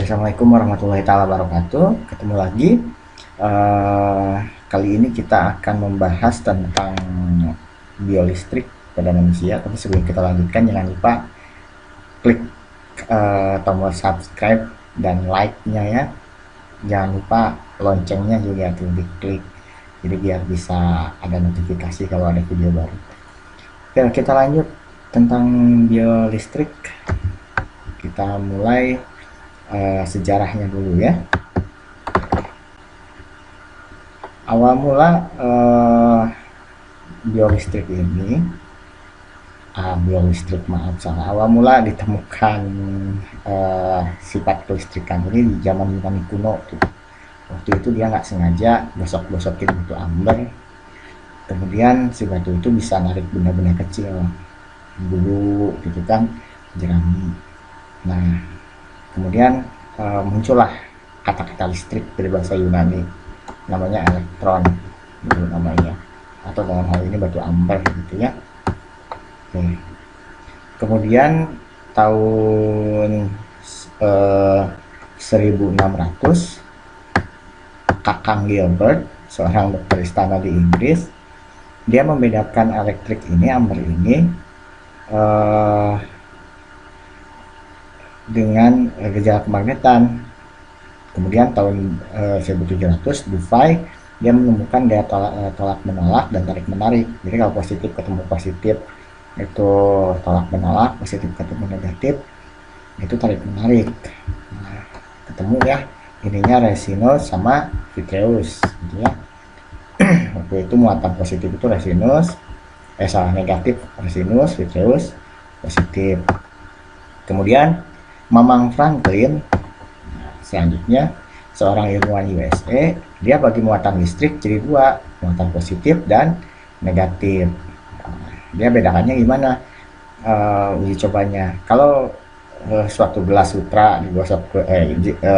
Assalamualaikum warahmatullahi taala wabarakatuh. Ketemu lagi. Kali ini kita akan membahas tentang biolistrik pada manusia. Tapi sebelum kita lanjutkan, jangan lupa klik tombol subscribe dan like-nya ya. Jangan lupa loncengnya juga tuh diklik. Jadi biar bisa ada notifikasi kalau ada video baru. Oke, kita lanjut tentang biolistrik. Kita mulai sejarahnya dulu ya. Awal mula biolistrik ini awal mula ditemukan sifat kelistrikan ini di zaman Yunani kuno tuh. Waktu itu dia nggak sengaja gosok-gosokin batu amber, kemudian si batu itu bisa narik benda-benda kecil, bulu gitu kan, jerami. Nah, kemudian muncullah kata-kata listrik dari bahasa Yunani, namanya elektron gitu namanya, atau dalam hal ini batu amber gitu ya. Oke. Kemudian tahun 1600 Kakang Gilbert, seorang dokter istana di Inggris, dia membedakan elektrik ini, amber ini dengan gejala kemagnetan. Kemudian tahun 1700 Dufay dia menemukan gaya tolak menolak dan tarik menarik. Jadi kalau positif ketemu positif itu tolak menolak, positif ketemu negatif itu tarik menarik. Nah, ketemu ya ininya resinus sama vitreous gitu ya. Waktu itu muatan positif itu resinus, negatif resinus, vitreous positif. Kemudian Mamang Franklin selanjutnya seorang ilmuwan USA, dia bagi muatan listrik jadi dua, muatan positif dan negatif. Dia bedakannya gimana uji cobanya? Kalau suatu gelas sutra digosok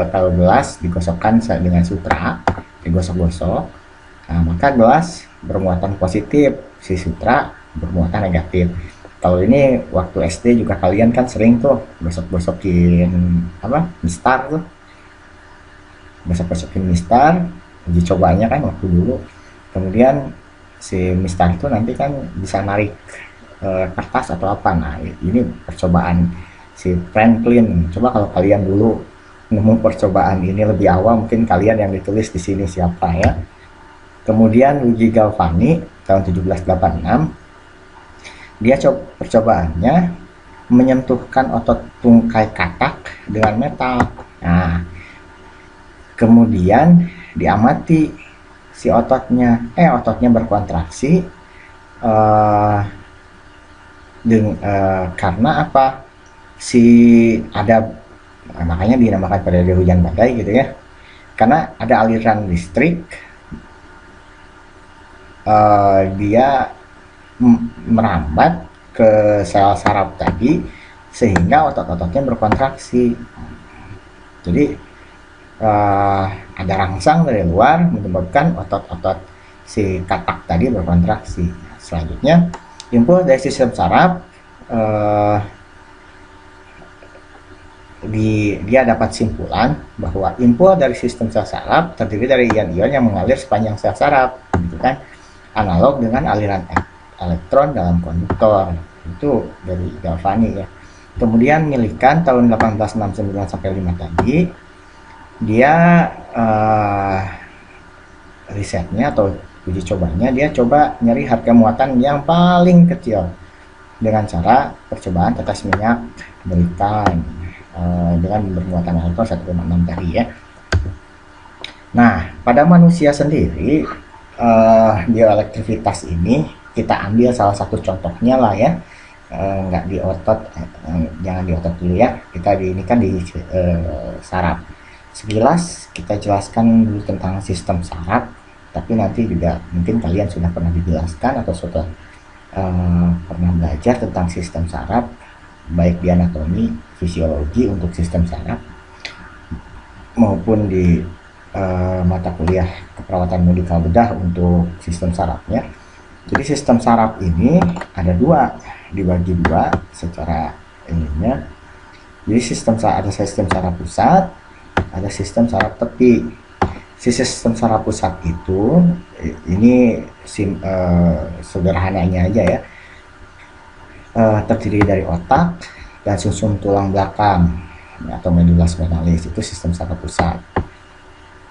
kalau gelas digosokkan dengan sutra, digosok-gosok, nah, maka gelas bermuatan positif, si sutra bermuatan negatif. Kalau ini waktu SD juga kalian kan sering tuh gosok-gosokin mistar tuh, gosok-gosokin mistar, uji cobanya kan waktu dulu. Kemudian si mistar itu nanti kan bisa narik kertas atau apa. Nah, ini percobaan si Franklin. Coba kalau kalian dulu nemu percobaan ini lebih awal, mungkin kalian yang ditulis di sini siapa ya. Kemudian uji Galvani tahun 1786, dia percobaannya menyentuhkan otot tungkai katak dengan metal. Nah, kemudian diamati si ototnya berkontraksi karena apa? Makanya dinamakan periode hujan badai gitu ya, karena ada aliran listrik, dia merambat ke sel saraf tadi sehingga otot-ototnya berkontraksi. Jadi ada rangsang dari luar menyebabkan otot-otot si katak tadi berkontraksi. Selanjutnya impuls dari sistem saraf, dia dapat simpulan bahwa impuls dari sistem sel saraf terdiri dari ion-ion yang mengalir sepanjang sel saraf, gitu kan, analog dengan aliran elektron dalam konduktor. Itu dari Galvani ya. Kemudian Millikan tahun 1869 sampai 5 tadi, dia risetnya atau uji cobanya, dia coba nyari harga muatan yang paling kecil dengan cara percobaan tetes minyak berikan dengan bermuatan elektron 1,6 tadi ya. Nah, pada manusia sendiri bioelektrivitas ini kita ambil salah satu contohnya lah ya, nggak di otot, jangan di otot dulu ya, kita ini kan di saraf. Sekilas kita jelaskan dulu tentang sistem saraf, tapi nanti juga mungkin kalian sudah pernah dijelaskan atau sudah pernah belajar tentang sistem saraf, baik di anatomi, fisiologi untuk sistem saraf, maupun di mata kuliah keperawatan medikal bedah untuk sistem sarafnya. Jadi sistem saraf ini ada dibagi dua secara ininya. Jadi ada sistem saraf pusat ada sistem saraf tepi. Si sistem saraf pusat itu, ini sederhananya aja ya, terdiri dari otak dan susun tulang belakang atau medula spinalis, itu sistem saraf pusat.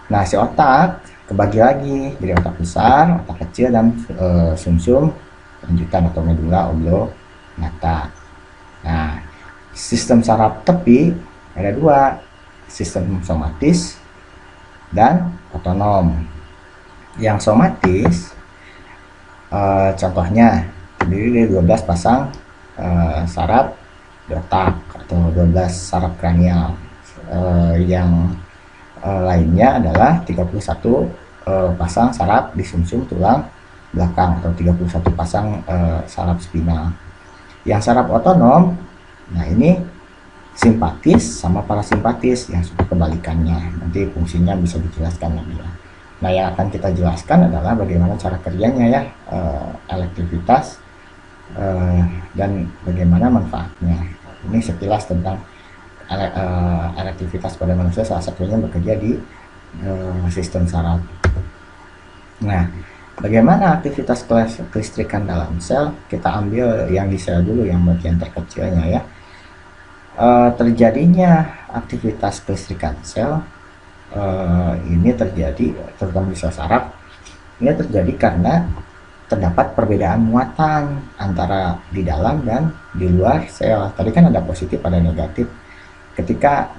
Nah, si otak kebagi lagi jadi otak besar, otak kecil, dan sumsum lanjutan atau medula oblongata. Nah, sistem saraf tepi ada dua, sistem somatis dan otonom. Yang somatis contohnya terdiri dari 12 pasang saraf di otak atau 12 saraf kranial. Yang lainnya adalah 31 pasang saraf di sumsum tulang belakang atau 31 pasang saraf spinal. Yang saraf otonom, nah ini simpatis sama parasimpatis, yang sudah kebalikannya. Nanti fungsinya bisa dijelaskan lagi ya. Nah, yang akan kita jelaskan adalah bagaimana cara kerjanya ya, elektrivitas dan bagaimana manfaatnya. Ini sekilas tentang elektrivitas pada manusia, salah satunya bekerja di sistem saraf. Nah, bagaimana aktivitas kelistrikan dalam sel? Kita ambil yang di sel dulu, yang bagian terkecilnya ya. Terjadinya aktivitas kelistrikan sel ini terjadi terutama di sel saraf. Ini terjadi karena terdapat perbedaan muatan antara di dalam dan di luar sel. Tadi kan ada positif, ada negatif. Ketika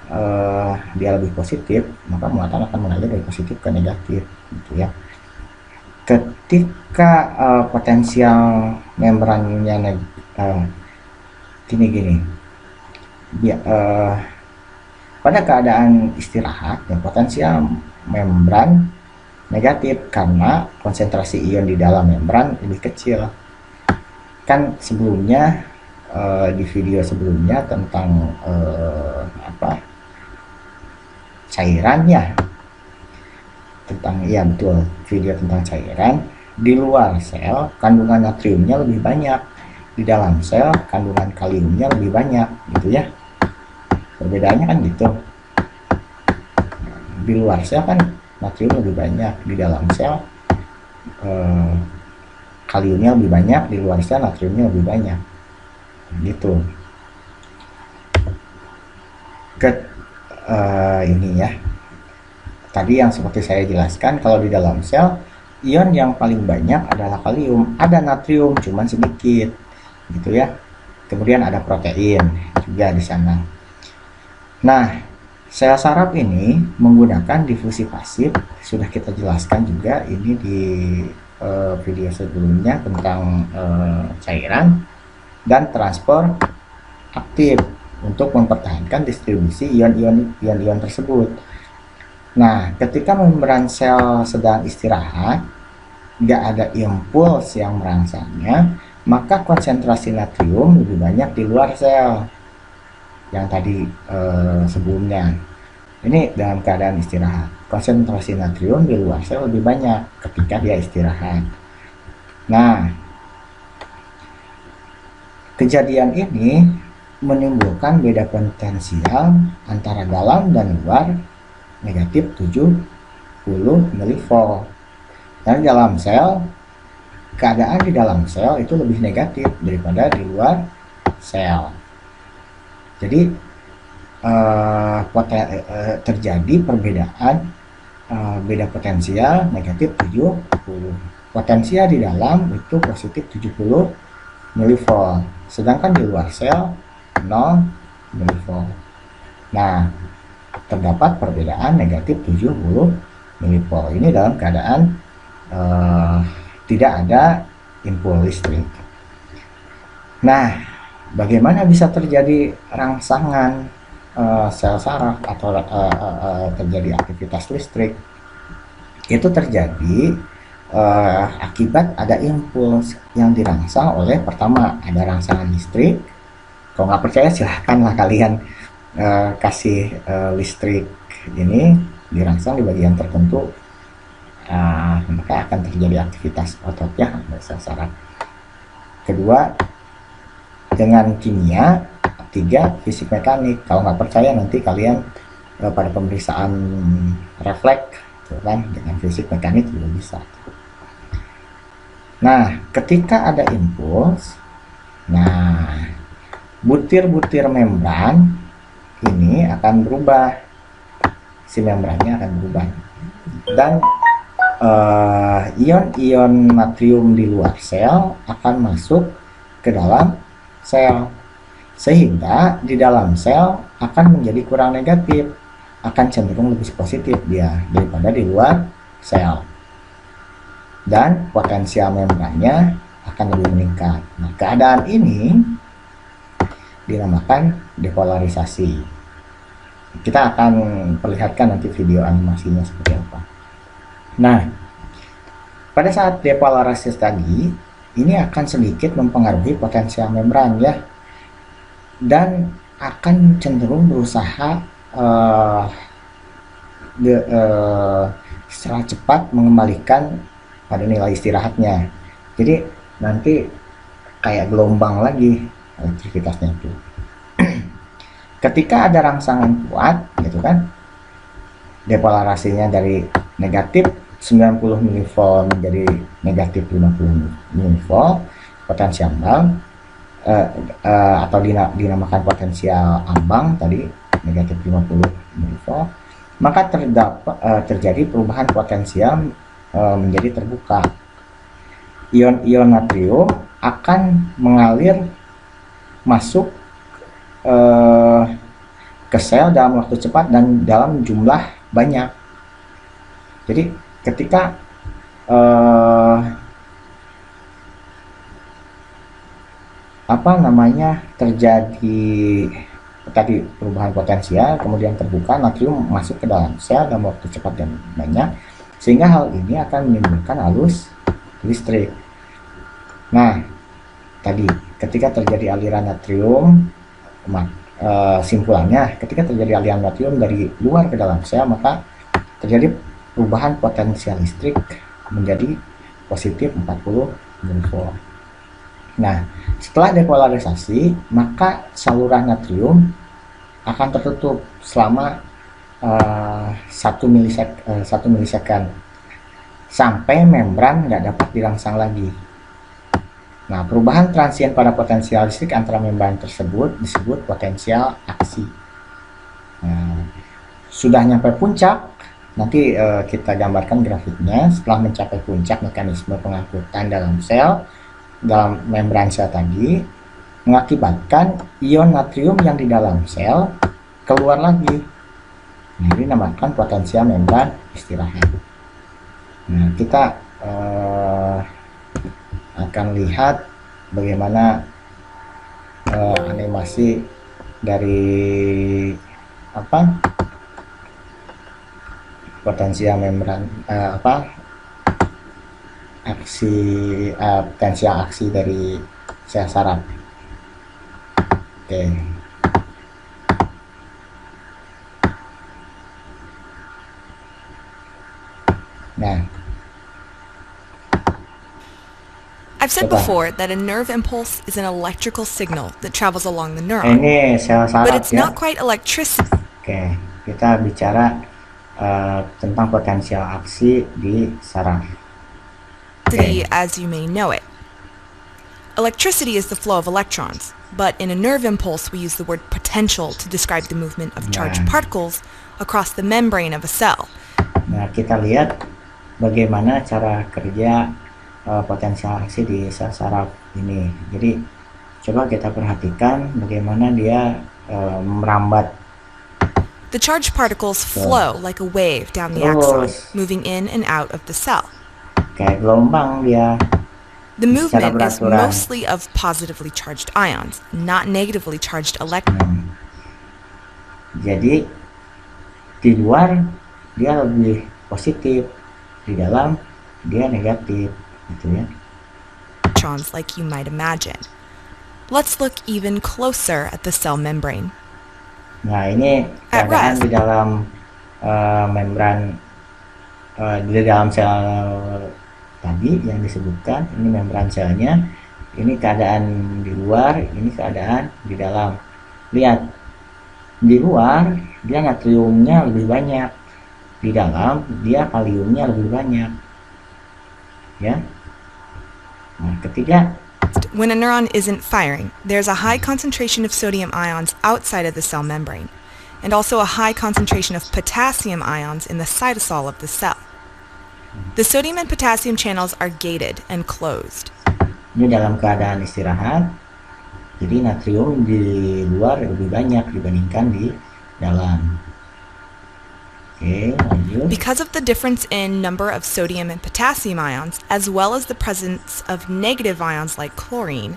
dia lebih positif, maka muatan akan mengalir dari positif ke negatif, gitu ya. Ketika potensial membrannya gini. Pada keadaan istirahat, ya, potensial membran negatif karena konsentrasi ion di dalam membran lebih kecil. Kan sebelumnya di video sebelumnya tentang cairannya, tentang, ya betul, video tentang cairan. Di luar sel kandungan natriumnya lebih banyak, di dalam sel kandungan kaliumnya lebih banyak, gitu ya. Perbedaannya kan gitu. Di luar sel kan natrium lebih banyak, di dalam sel kaliumnya lebih banyak, di luar sel natriumnya lebih banyak, gitu. Ini ya, tadi yang seperti saya jelaskan, kalau di dalam sel ion yang paling banyak adalah kalium, ada natrium cuman sedikit, gitu ya. Kemudian ada protein juga di sana. Nah, sel saraf ini menggunakan difusi pasif, sudah kita jelaskan juga ini di video sebelumnya tentang cairan, dan transport aktif untuk mempertahankan distribusi ion-ion tersebut. Nah, ketika membran sel sedang istirahat, nggak ada impuls yang merangsangnya, maka konsentrasi natrium lebih banyak di luar sel yang tadi sebelumnya. Ini dalam keadaan istirahat, konsentrasi natrium di luar sel lebih banyak ketika dia istirahat. Nah, kejadian ini menimbulkan beda potensial antara dalam dan luar negatif 70 mV. Dan dalam sel, keadaan di dalam sel itu lebih negatif daripada di luar sel. Jadi terjadi perbedaan beda potensial negatif 70. Potensial di dalam itu positif 70 mV, sedangkan di luar sel 0 mV. Nah, terdapat perbedaan negatif 70 mV. Ini dalam keadaan tidak ada impuls listrik. Nah, bagaimana bisa terjadi rangsangan sel saraf atau terjadi aktivitas listrik? Itu terjadi akibat ada impuls yang dirangsang oleh, pertama ada rangsangan listrik. Kalau nggak percaya silahkanlah kalian kasih listrik ini dirangsang di bagian tertentu, maka akan terjadi aktivitas ototnya sel saraf. Kedua, dengan kimia. Tiga, fisik mekanik. Kalau nggak percaya nanti kalian pada pemeriksaan refleks, gitu kan, dengan fisik mekanik juga bisa. Nah, ketika ada impuls, nah butir-butir membran ini akan berubah, si membrannya akan berubah, dan ion-ion natrium di luar sel akan masuk ke dalam sel, sehingga di dalam sel akan menjadi kurang negatif, akan cenderung lebih positif dia daripada di luar sel, dan potensial membrannya akan lebih meningkat. Nah, keadaan ini dinamakan depolarisasi. Kita akan perlihatkan nanti video animasinya seperti apa. Nah, pada saat depolarisasi tadi, ini akan sedikit mempengaruhi potensial membran ya, dan akan cenderung berusaha secara cepat mengembalikan pada nilai istirahatnya. Jadi nanti kayak gelombang lagi elektrivitasnya itu. Ketika ada rangsangan kuat gitu kan, depolarasinya dari negatif 90 mV menjadi negatif 50 mV, potensial ambang atau dinamakan potensial ambang tadi negatif 50 mV, maka terjadi perubahan potensial menjadi terbuka. Ion-ion natrium akan mengalir masuk ke sel dalam waktu cepat dan dalam jumlah banyak. Jadi ketika terjadi tadi perubahan potensial, kemudian terbuka, natrium masuk ke dalam sel dalam waktu cepat dan banyak, sehingga hal ini akan menimbulkan arus listrik. Nah, tadi ketika terjadi aliran natrium, simpulannya ketika terjadi aliran natrium dari luar ke dalam sel, maka terjadi perubahan potensial listrik menjadi positif 40 mV. Nah, setelah depolarisasi, maka saluran natrium akan tertutup selama 1 milisecond sampai membran nggak dapat dirangsang lagi. Nah, perubahan transien pada potensial listrik antara membran tersebut disebut potensial aksi. Nah, sudah nyampe puncak, nanti kita gambarkan grafiknya. Setelah mencapai puncak, mekanisme pengangkutan dalam sel, dalam membran sel tadi, mengakibatkan ion natrium yang di dalam sel keluar lagi. Nah, ini dinamakan potensial membran istirahat. Nah, kita akan lihat bagaimana animasi dari potensial membran potensial aksi dari sel saraf. Oke. Nah, I've said before that a nerve impulse is an electrical signal that travels along the neuron, ini sel saraf, but it's ya. not quite electricity. Oke, kita bicara tentang potensial aksi di saraf. As you may know it. Electricity is the flow of electrons, but in a nerve impulse we use the word potential to describe the movement of charged particles across the membrane of a cell. Nah, kita lihat bagaimana cara kerja potensial aksi di sel saraf ini. Jadi coba kita perhatikan bagaimana dia merambat. The charged particles flow like a wave down the axon, moving in and out of the cell. Kayak gelombang dia. The movement is mostly of positively charged ions, not negatively charged electrons. Jadi di luar dia lebih positif, di dalam dia negatif, gitu ya. Electrons, like you might imagine. Let's look even closer at the cell membrane. Nah, ini keadaan di dalam membran di dalam sel tadi yang disebutkan. Ini membran selnya, ini keadaan di luar, ini keadaan di dalam. Lihat, Di luar dia natriumnya lebih banyak, di dalam dia kaliumnya lebih banyak, ya. Nah, ketiga, when a neuron isn't firing, there's a high concentration of sodium ions outside of the cell membrane, and also a high concentration of potassium ions in the cytosol of the cell. The sodium and potassium channels are gated and closed. ini dalam keadaan istirahat, jadi natrium di luar lebih banyak dibandingkan di dalam. Oke, lanjut. Because of the difference in number of sodium and potassium ions, as well as the presence of negative ions like chlorine,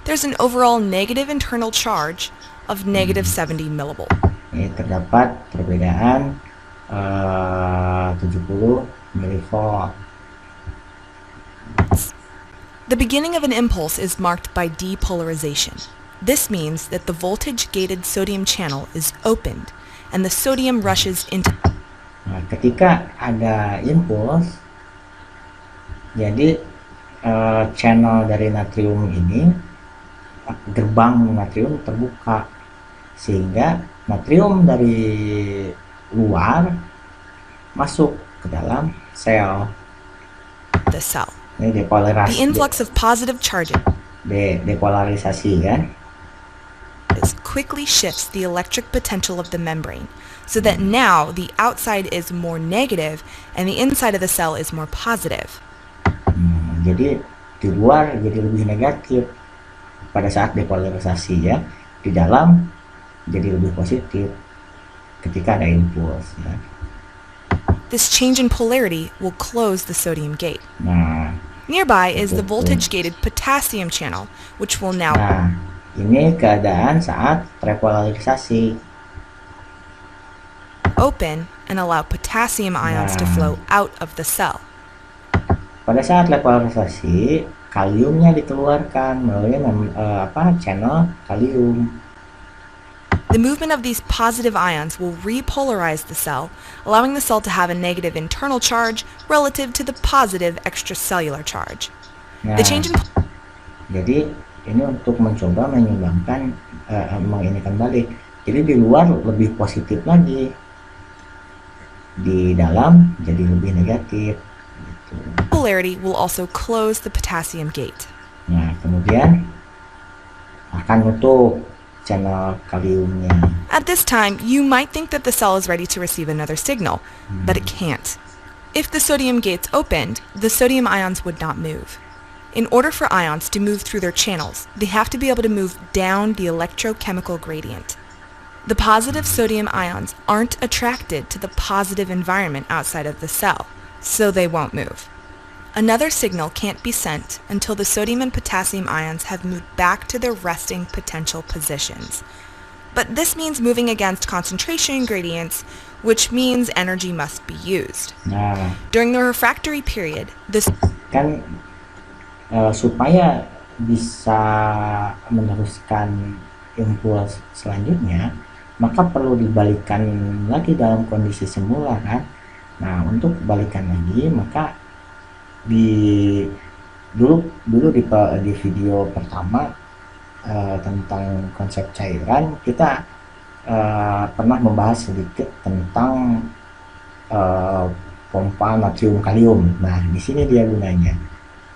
there's an overall negative internal charge of negative 70 millivolt. Ini terdapat perbedaan 70 milivolt. The beginning of an impulse is marked by depolarization. This means that the voltage-gated sodium channel is opened and the sodium rushes into. Nah, ketika ada impuls, jadi channel dari natrium ini, gerbang natrium terbuka, sehingga natrium dari luar masuk ke dalam sel. The cell. Ini depolarisasi. The influx of positive charges Depolarisasi, kan? quickly shifts the electric potential of the membrane, so that now the outside is more negative and the inside of the cell is more positive. Jadi di luar jadi lebih negatif pada saat depolarisasi, ya. Di dalam jadi lebih positif ketika ada impuls, ya. This change in polarity will close the sodium gate. Nah, Nearby is the voltage-gated potassium channel, which will now. Ini keadaan saat repolarisasi. Open and allow potassium ions to flow out of the cell. Pada saat repolarisasi, kaliumnya dikeluarkan melalui channel kalium. The movement of these positive ions will repolarize the cell, allowing the cell to have a negative internal charge relative to the positive extracellular charge. Nah, The change in jadi ini untuk mencoba menyumbangkan menginikan balik. Jadi di luar lebih positif lagi, di dalam jadi lebih negatif. Gitu. polarity will also close the potassium gate. Nah, kemudian akan nutup channel kaliumnya. At this time, you might think that the cell is ready to receive another signal, but it can't. If the sodium gates opened, the sodium ions would not move. In order for ions to move through their channels, they have to be able to move down the electrochemical gradient. The positive sodium ions aren't attracted to the positive environment outside of the cell, so they won't move. Another signal can't be sent until the sodium and potassium ions have moved back to their resting potential positions. But this means moving against concentration gradients, which means energy must be used. Nah, During the refractory period, this kan supaya bisa meneruskan impuls selanjutnya, maka perlu dibalikan lagi dalam kondisi semula, kan. Nah, untuk balikan lagi, maka dulu di video pertama tentang konsep cairan, kita pernah membahas sedikit tentang pompa natrium kalium. Nah, di sini dia gunanya.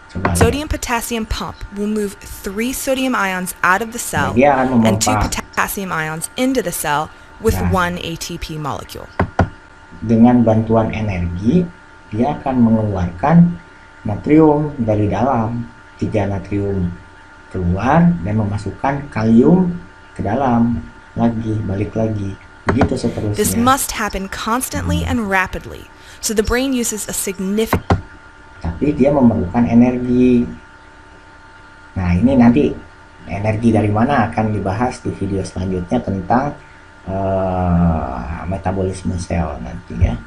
Coba sodium potassium pump will move 3 sodium ions out of the cell dia akan and 2 memompa potassium ions into the cell with Nah. 1 ATP molecule. dengan bantuan energi, dia akan mengeluarkan natrium dari dalam, 3 natrium keluar dan memasukkan kalium ke dalam lagi, balik lagi, begitu This seterusnya. must happen constantly and rapidly, so the brain uses a significant Tapi dia memerlukan energi. Nah, ini nanti energi dari mana akan dibahas di video selanjutnya tentang metabolisme sel nanti, ya.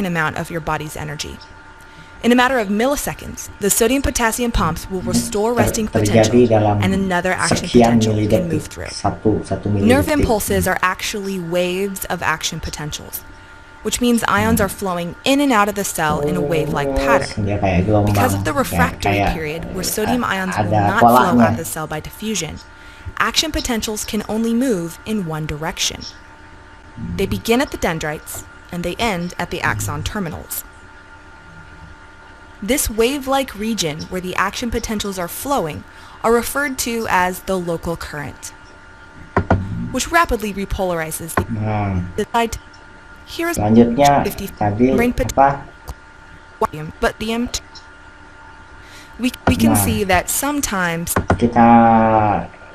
amount of your body's energy. In a matter of milliseconds, the sodium potassium pumps will restore resting Terjadi potential dalam and another action sekian potential can move milidetik, through. satu Nerve milidetik. impulses are actually waves of action potentials, which means ions are flowing in and out of the cell in a wave-like pattern. Dia kayak gelombang, Because of the refractory kayak period, where sodium ions will ada not flow polanya. out of the cell by diffusion, action potentials can only move in one direction. They begin at the dendrites and they end at the axon terminals. This wave-like region where the action potentials are flowing are referred to as the local current, which rapidly repolarizes the side. Here is Selanjutnya 50 tadi brain apa? but the we can see that sometimes Kita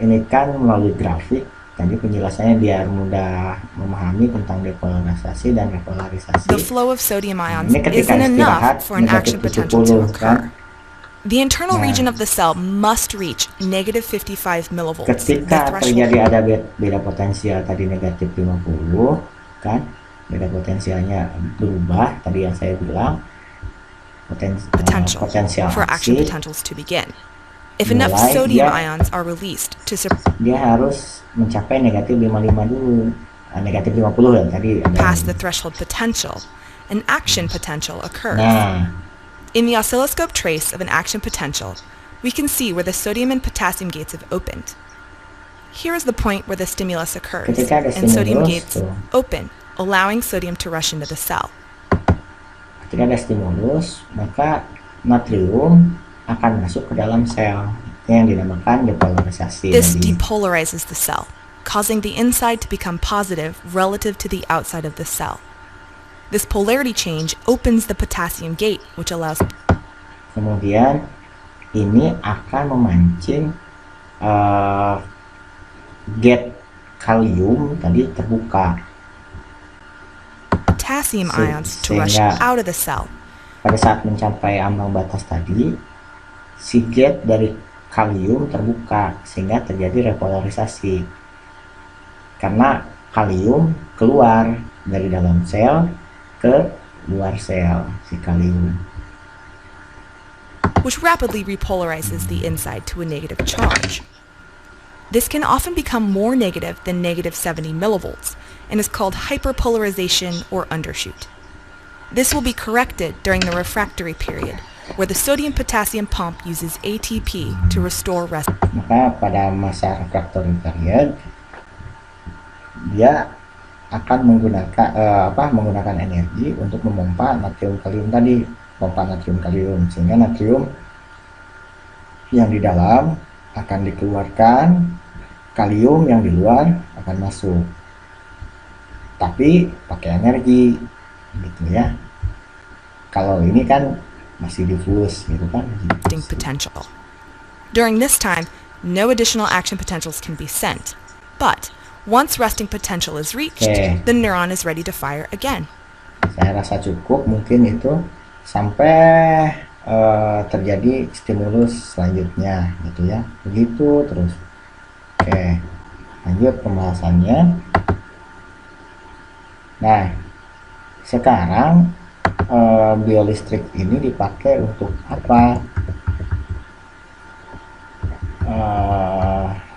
ini kan melalui grafik. Tadi penjelasannya biar mudah memahami tentang depolarisasi dan repolarisasi. the flow of sodium ions Ini ketika isn't istirahat, enough for an action negatif potential to 70 occur. kan. The internal Nah. region of the cell must reach negative 55 millivolts, the Ketika threshold. terjadi ada beda potensial tadi negatif 50 kan, beda potensialnya berubah tadi yang saya bilang Potential potensial for action aksi, potentials to begin. If enough mulai sodium dia- ions are released to dia harus mencapai negatif 55 dulu. Negatif 50 ya tadi ada. surpass the threshold potential, an action potential occurs. Nah, In the oscilloscope trace of an action potential, we can see where the sodium and potassium gates have opened. Here is the point where the stimulus occurs, Ketika ada and sodium stimulus, gates tuh. open, allowing sodium to rush into the cell. ketika ada stimulus, maka natrium akan masuk ke dalam sel yang dinamakan depolarisasi. This Jadi, depolarizes the cell, causing the inside to become positive relative to the outside of the cell. This polarity change opens the potassium gate, which allows kemudian ini akan memancing gate kalium tadi terbuka. potassium ions to rush sehingga- out of the cell. Pada saat mencapai ambang batas tadi, si gate dari kalium terbuka sehingga terjadi repolarisasi. Karena kalium keluar dari dalam sel ke luar sel si kalium. Which rapidly repolarizes the inside to a negative charge. This can often become more negative than negative 70 millivolts and is called hyperpolarization or undershoot. This will be corrected during the refractory period, where the sodium-potassium pump uses ATP to restore rest. Maka pada masa refractory period dia akan menggunakan energi untuk memompa natrium kalium tadi, pompa natrium kalium, sehingga natrium yang di dalam akan dikeluarkan, kalium yang di luar akan masuk, tapi pakai energi gitu ya. Kalau ini kan masih diffuse gitu kan, Resting potential. During this time, no additional action potentials can be sent, but once resting potential is reached, Okay. the neuron is ready to fire again. saya rasa cukup mungkin itu sampai terjadi stimulus selanjutnya gitu ya, begitu terus. Oke, lanjut pembahasannya. Nah, sekarang biolistrik ini dipakai untuk apa?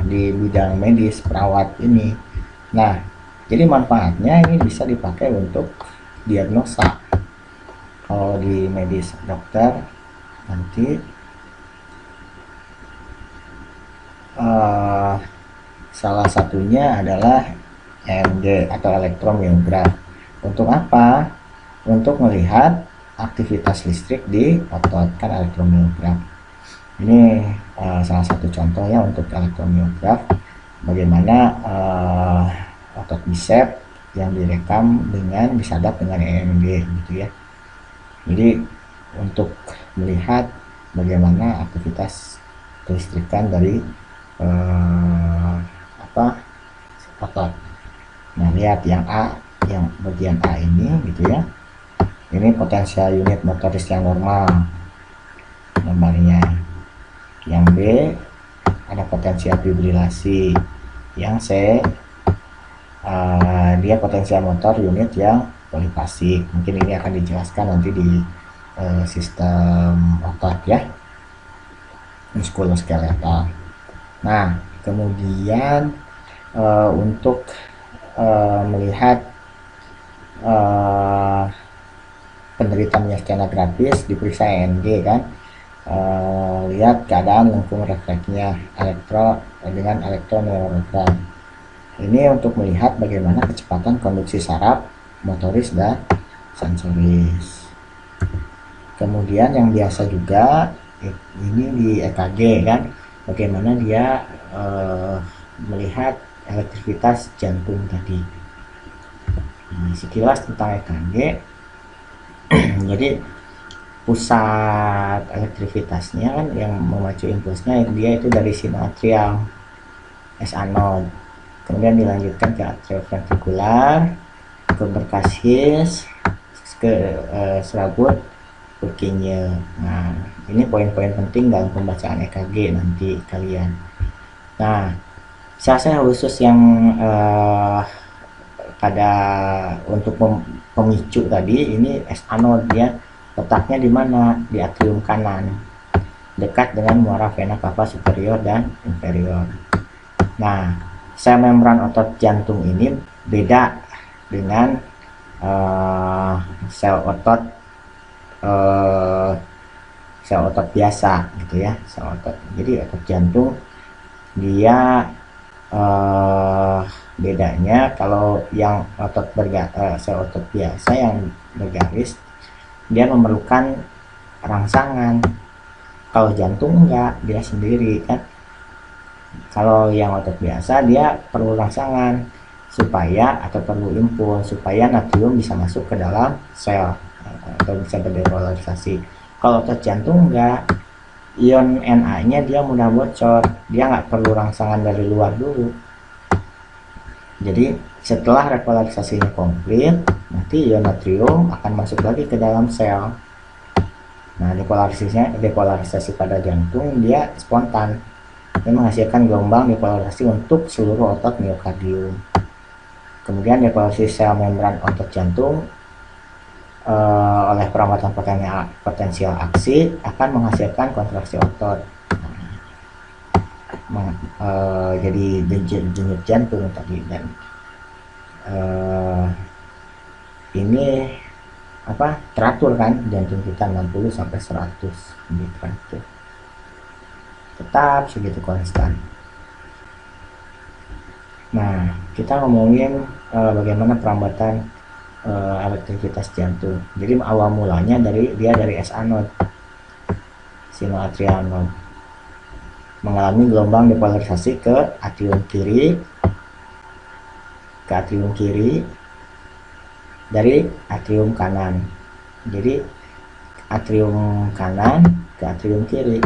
Di bidang medis perawat ini. Nah, jadi manfaatnya ini bisa dipakai untuk diagnosa. Kalau di medis dokter nanti salah satunya adalah EMG atau elektromiograf. Untuk apa? Untuk melihat aktivitas listrik di otot, kan elektromiograf. Ini salah satu contoh ya untuk elektromiograf, bagaimana otot bisep yang direkam dengan disadap dengan EMG gitu ya. Jadi untuk melihat bagaimana aktivitas kelistrikan dari otot. Nah, lihat yang A, yang bagian A ini gitu ya. Ini potensial unit motoris yang normal gambarnya. Yang B ada potensial fibrilasi. Yang C dia potensial motor unit yang polifasik. Mungkin ini akan dijelaskan nanti di sistem otot ya, muskuloskeletal. Nah, kemudian untuk melihat penderita miastenia gravis diperiksa EMG kan. lihat keadaan lengkung refleksnya dengan elektroneurogram. Ini untuk melihat bagaimana kecepatan konduksi saraf, motoris, dan sensoris. Kemudian yang biasa juga ini di EKG kan, bagaimana dia melihat elektrivitas jantung tadi. Nah, sekilas tentang EKG. Jadi pusat elektrivitasnya kan yang memacu impulsnya dia itu dari sinoatrial S anode, kemudian dilanjutkan ke atrioventrikular, ke berkassis, ke serabut Purkinje. Nah, ini poin-poin penting dalam pembacaan EKG nanti kalian. Nah, sel-sel khusus yang pada untuk pemicu tadi ini S anode, dia letaknya di mana? Di atrium kanan, dekat dengan muara vena cava superior dan inferior. Nah, sel membran otot jantung ini beda dengan sel otot biasa gitu ya, sel otot. Jadi otot jantung dia bedanya, kalau yang sel otot biasa yang bergaris dia memerlukan rangsangan, kalau jantung enggak, dia sendiri kan. Kalau yang otot biasa dia perlu rangsangan atau perlu impuls supaya natrium bisa masuk ke dalam sel atau bisa berdepolarisasi. Kalau otot jantung enggak, ion Na nya dia mudah bocor, dia nggak perlu rangsangan dari luar dulu. Jadi setelah repolarisasinya komplit, nanti ion natrium akan masuk lagi ke dalam sel. Nah, depolarisasi pada jantung dia spontan dan menghasilkan gelombang depolarisasi untuk seluruh otot miokardium. Kemudian depolarisasi sel membran otot jantung oleh perambatan potensial aksi akan menghasilkan kontraksi otot. Jadi denyut jantung tadi. Dan ini teratur kan, jantung kita 60 sampai 100 teratur, tetap segitu konstan. Nah, kita ngomongin bagaimana perambatan elektrivitas jantung. Jadi awal mulanya dari S anode, sinoatrial node, mengalami gelombang depolarisasi ke atrium kiri dari atrium kanan. Jadi atrium kanan ke atrium kiri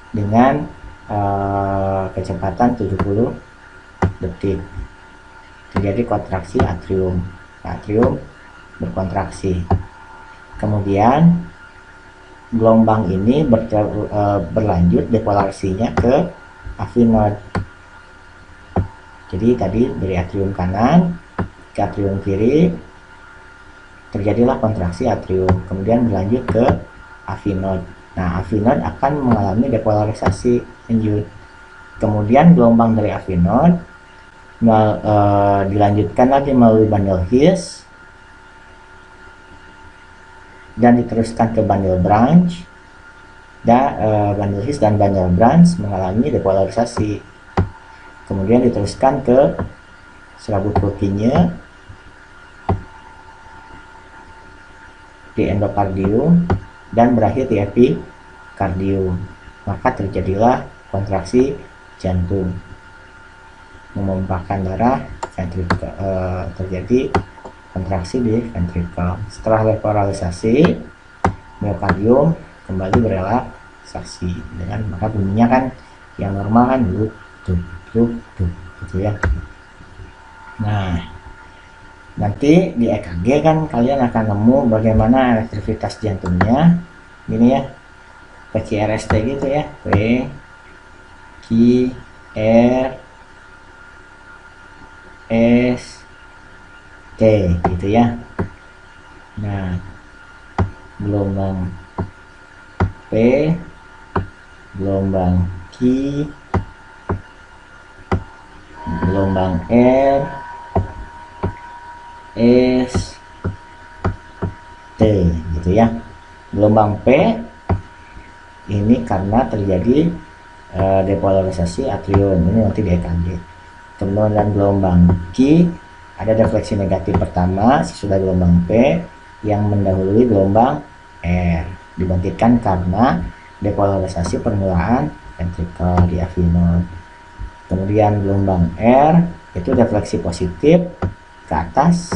dengan kecepatan 70 detik. Terjadi kontraksi atrium berkontraksi. Kemudian gelombang ini berlanjut depolarisasinya ke AV node. Jadi tadi dari atrium kanan ke atrium kiri terjadilah kontraksi atrium, kemudian berlanjut ke AV node. Nah, AV node akan mengalami depolarisasi lanjut. Kemudian gelombang dari AV node dilanjutkan lagi melalui bundle His dan diteruskan ke bundle branch. Bundle His dan bundle branch mengalami depolarisasi, kemudian diteruskan ke serabut Purkinje di endokardium dan berakhir di epikardium. Maka terjadilah kontraksi jantung, memumpahkan darah, terjadi kontraksi di ventrikel. Setelah repolarisasi, miokardium kembali berelaksasi dengan maka bunyinya kan yang normal kan duk gitu ya. Nah, nanti di EKG kan kalian akan nemu bagaimana elektrivitas jantungnya gini ya, PQRST gitu ya, P Q R S T gitu ya. Nah, gelombang P, gelombang Q, gelombang R, S, T gitu ya. Gelombang P ini karena terjadi depolarisasi atrium, ini nanti di EKG. Kemudian gelombang Q ada defleksi negatif pertama sesudah gelombang P yang mendahului gelombang R, dibangkitkan karena depolarisasi permulaan ventrikel di AV node. Kemudian gelombang R itu defleksi positif ke atas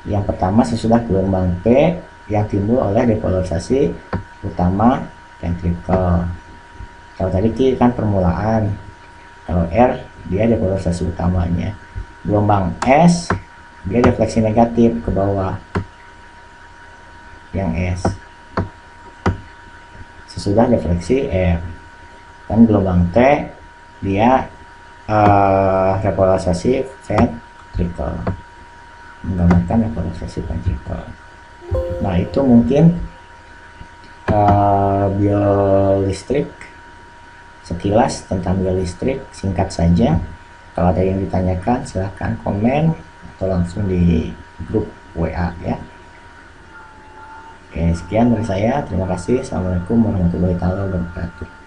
yang pertama sesudah gelombang P yang timbul oleh depolarisasi utama ventrikel. Kalau tadi Q kan permulaan, kalau R dia depolarisasi utamanya. Gelombang S dia defleksi negatif ke bawah, yang S sesudah defleksi R. Dan gelombang T dia repolarisasi ventrikel, menggambarkan repolarisasi ventrikel. Nah itu mungkin biolistrik, sekilas tentang biolistrik, singkat saja. Kalau ada yang ditanyakan silahkan komen atau langsung di grup WA ya. Oke, sekian dari saya. Terima kasih. Assalamualaikum warahmatullahi wabarakatuh.